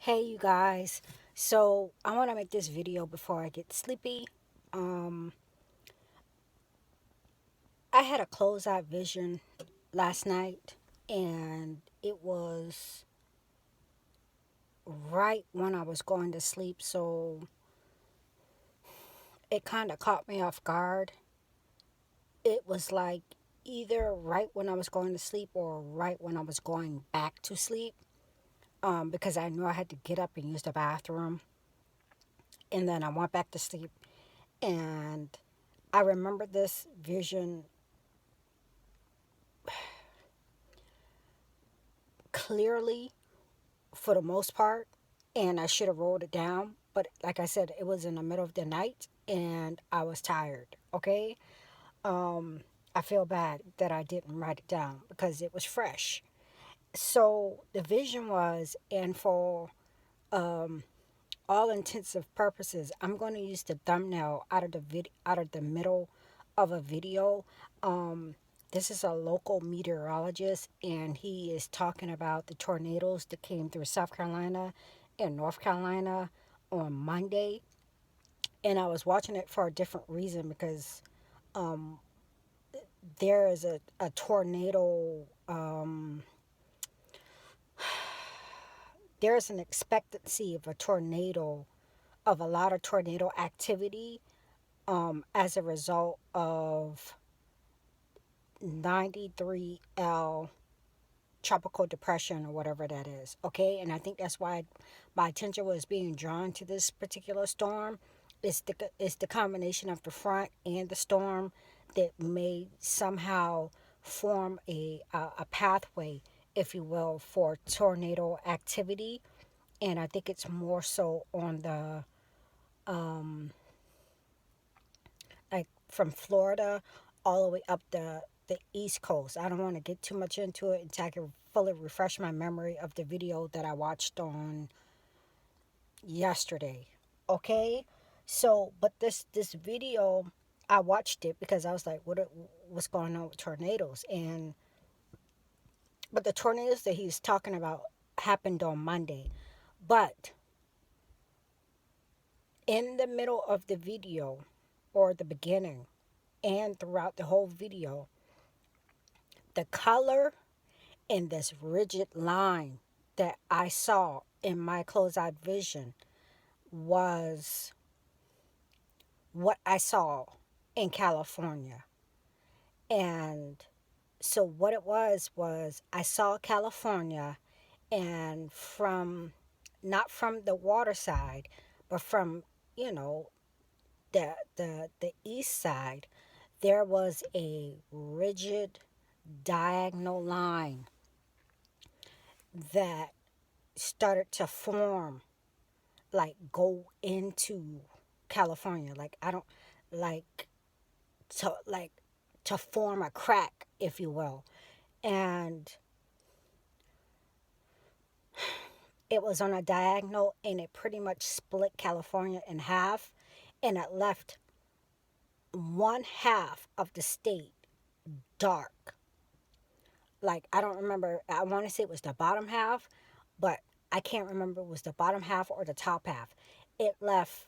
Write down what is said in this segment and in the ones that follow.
Hey you guys, so I want to make this video before I get sleepy. Um, I had a closed eye vision last night, and it was right when I was going to sleep, so it kind of caught me off guard. It was like either right when I was going to sleep or right when I was going back to sleep, because I knew I had to get up and use the bathroom, and then I went back to sleep, and I remember this vision clearly for the most part, and I should have wrote it down. But like I said, it was in the middle of the night and I was tired. Okay. Um, I feel bad that I didn't write it down because it was fresh. So the vision was, and for um, all intensive purposes, I'm going to use the thumbnail out of the middle of a video. Um, this is a local meteorologist, and he is talking about the tornadoes that came through South Carolina and North Carolina on Monday. And I was watching it for a different reason because um, there is a tornado. There's an expectancy of a tornado, of a lot of tornado activity, as a result of 93L tropical depression or whatever that is. Okay, and I think that's why my attention was being drawn to this particular storm. It's the combination of the front and the storm that may somehow form a pathway, if you will, for tornado activity. And I think it's more so on the like from Florida all the way up the East Coast. I don't want to get too much into it until I can fully refresh my memory of the video that I watched on yesterday. Okay, so but this video, I watched it because I was like, what's going on with tornadoes? And but the tornadoes that he's talking about happened on Monday, but in the middle of the video, or the beginning, and throughout the whole video, the color in this rigid line that I saw in my closed eye vision was what I saw in California. And so, what it was I saw California, and from not from the water side, but from, you know, the east side, there was a rigid diagonal line that started to form, like go into California. Like I don't like like to form a crack, if you will. And it was on a diagonal, and it pretty much split California in half, and it left one half of the state dark. Like I don't remember, I want to say it was the bottom half, but I can't remember if it was the bottom half or the top half. It left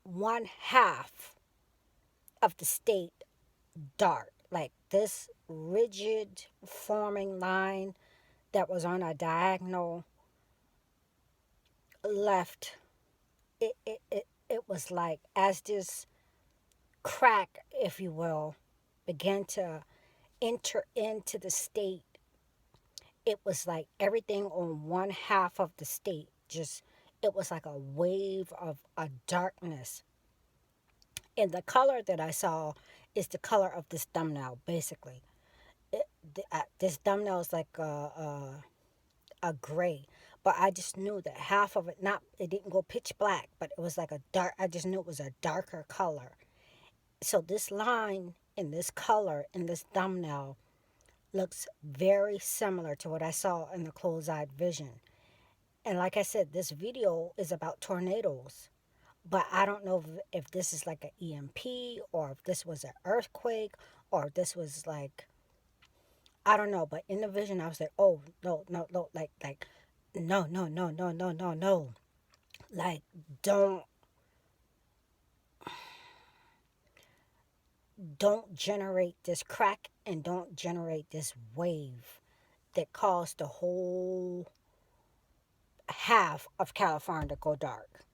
one half of the state dark. Like this rigid forming line that was on a diagonal left, it was like as this crack, if you will, began to enter into the state, it was like everything on one half of the state just, it was like a wave of a darkness. And the color that I saw is the color of this thumbnail, basically. This thumbnail is like a gray, but I just knew that half of it, not, it didn't go pitch black, but it was like a dark, I just knew it was a darker color. So this line and this color in this thumbnail looks very similar to what I saw in the closed-eyed vision. And like I said, this video is about tornadoes, but I don't know if this is like an EMP, or if this was an earthquake, or if this was like, I don't know. But in the vision, I was like, oh no, no, no, like no, no, no, no, no, no, no. Like, don't don't generate this crack and don't generate this wave that caused the whole half of California to go dark.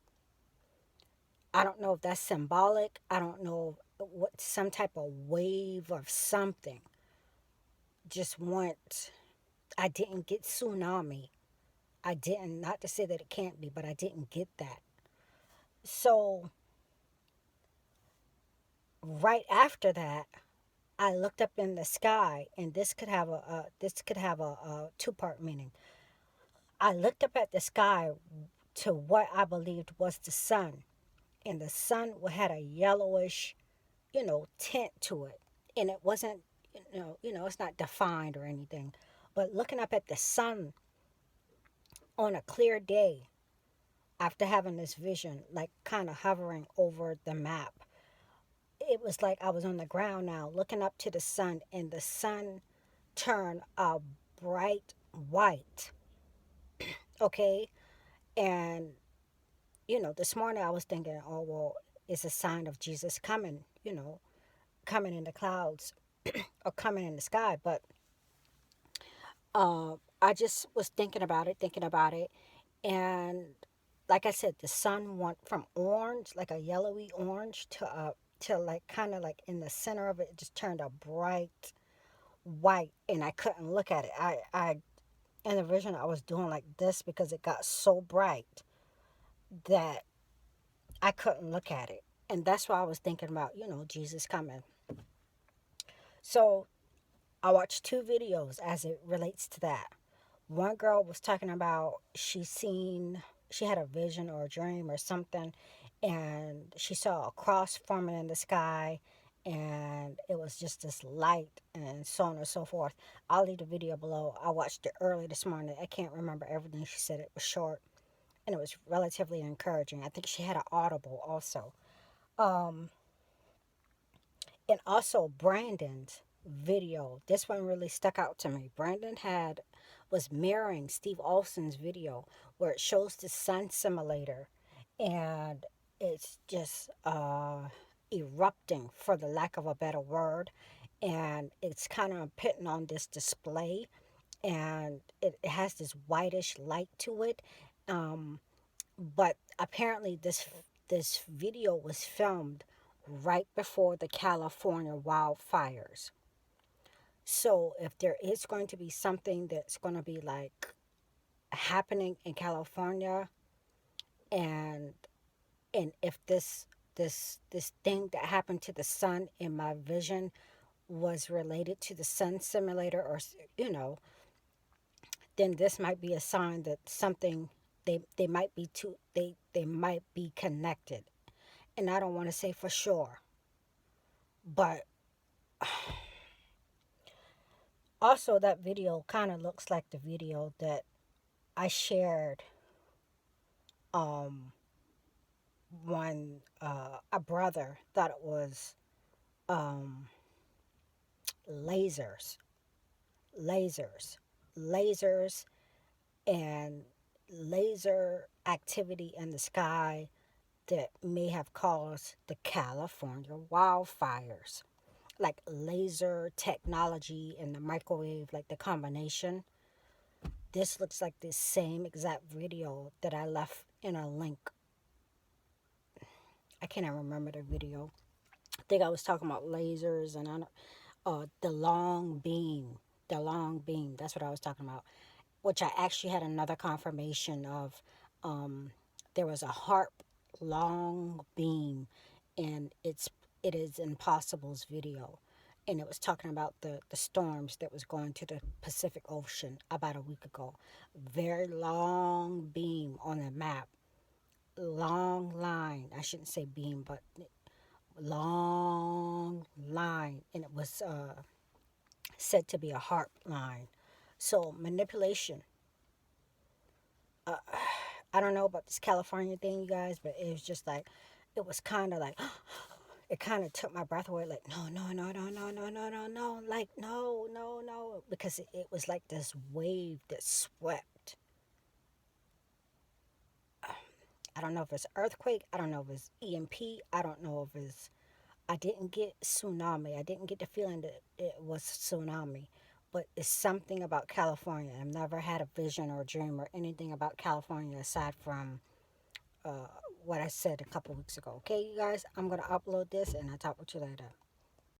I don't know if that's symbolic. I don't know what some type of wave of something just went. I didn't get tsunami. I didn't, not to say that it can't be, but I didn't get that. So right after that, I looked up in the sky, and this could have a two-part meaning. I looked up at the sky to what I believed was the sun, and the sun had a yellowish, tint to it, and it wasn't, it's not defined or anything. But looking up at the sun on a clear day, after having this vision, like kind of hovering over the map, it was like I was on the ground now, looking up to the sun, and the sun turned a bright white. Okay, and this morning I was thinking, oh well, it's a sign of Jesus coming. Coming in the clouds or coming in the sky. But I just was thinking about it, and like I said, the sun went from orange, like a yellowy orange, to like kind of like in the center of it, it just turned a bright white, and I couldn't look at it. I in the vision I was doing like this because it got so bright that I couldn't look at it, and that's why I was thinking about Jesus coming. So I watched two videos as it relates to that. One girl was talking about she had a vision or a dream or something, and she saw a cross forming in the sky, and it was just this light and so on and so forth. I'll leave the video below. I watched it early this morning. I can't remember everything she said. It was short and it was relatively encouraging. I think she had an audible also. Um, and also Brandon's video. This one really stuck out to me. Brandon had was mirroring Steve Olson's video where it shows the sun simulator, and it's just erupting, for the lack of a better word, and it's kind of putting on this display, and it has this whitish light to it. Um, but apparently this video was filmed right before the California wildfires. So if there is going to be something that's going to be like happening in California, and if this thing that happened to the sun in my vision was related to the sun simulator, or then this might be a sign that something, they might be they might be connected. And I don't want to say for sure, but also that video kind of looks like the video that I shared um when a brother thought it was um lasers, lasers, lasers, and laser activity in the sky that may have caused the California wildfires. Like laser technology and the microwave, like the combination. This looks like the same exact video that I left in a link. I can't even remember the video. I think I was talking about lasers, and the long beam. The long beam. That's what I was talking about. Which I actually had another confirmation of. Um, there was a harp long beam, and it is Impossible's video, and it was talking about the storms that was going to the Pacific Ocean about a week ago. Very long beam on the map, long line. I shouldn't say beam, but long line, and it was said to be a harp line. So manipulation. I don't know about this California thing, you guys, but it was just like, it was kind of like, it kind of took my breath away. Like, no, no, no, no, no, no, no, no, no. Like, no, no, no. Because it was like this wave that swept. I don't know if it's earthquake. I don't know if it's EMP. I don't know if it's. I didn't get tsunami. I didn't get the feeling that it was tsunami. But it's something about California. I've never had a vision or a dream or anything about California aside from uh, what I said a couple weeks ago. Okay, you guys, I'm going to upload this and I'll talk with you later.